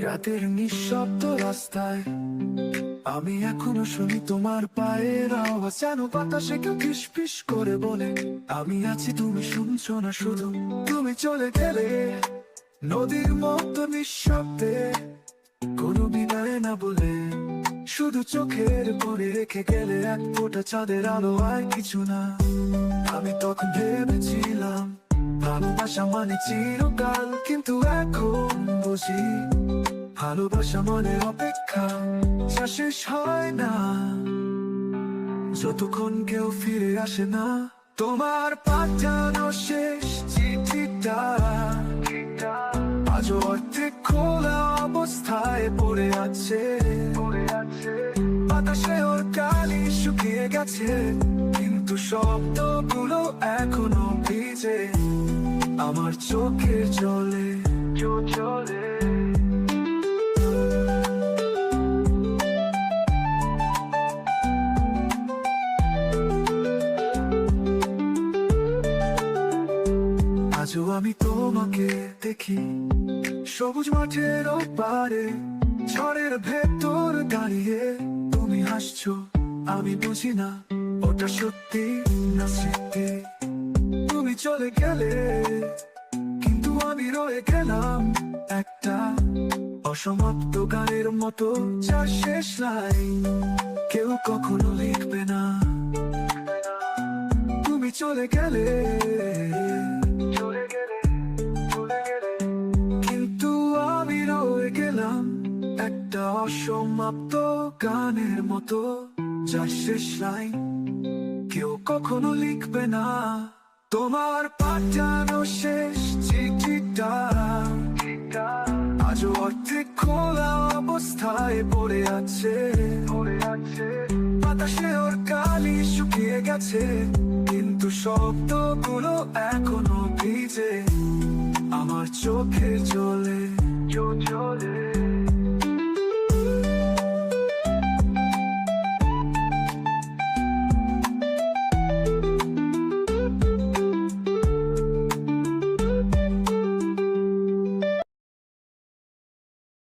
রাতের নিঃশব্দ রাস্তায় আমি এখনো শুনি তোমার পায়ের আওয়াজ, যেন বাতাসে কেউ ফিসফিস করে বলে আমি আছি, তুমি শুনছো না শুধু। তুমি চলে গেলে নদীর মতো নিঃশব্দে, কোনো বিদায় না বলে, শুধু চোখের পরে রেখে গেলে এক ফোঁটা চাঁদের আলো, আর কিছু না। আমি তখন ভেবেছিলাম ভালোবাসা মানে চিরকাল, কিন্তু এখন বুঝি ভালোবাসা মানে অপেক্ষা, যা শেষ হয় না যতক্ষণ কেউ ফিরে আসে না। তোমার পাঠানো শেষ চিঠিটা আজও অর্ধেক খোলা অবস্থায় পড়ে আছে, বাতাসে ওর কালি শুকিয়ে গেছে, কিন্তু শব্দগুলো এখনো ভিজে আমার চোখের জলে জলে। আজও আমি তোমাকে দেখি সবুজ মাঠের ওপারে, ঝড়ের ভেতর দাঁড়িয়ে তুমি হাসছো, আমি বুঝি না ওটা সত্যি না স্মৃতি। তুমি চলে গেলে কিন্তু আমি রয়ে গেলাম একটা অসমাপ্ত গানের মতো, যার শেষ লাইন কেউ কখনো লিখবে না। তুমি চলে গেলে কিন্তু আমি রয়ে গেলাম একটা অসমাপ্ত গানের মতো, যার শেষ লাইন কেউ কখনো লিখবে না। তোমার পাঠানো শেষ চিঠিটা আজও অর্ধেক খোলা অবস্থায় পড়ে আছে, বাতাসে ওর কালি শুকিয়ে গেছে, কিন্তু শব্দগুলো এখনো ভিজে আমার চোখের জলে জলে।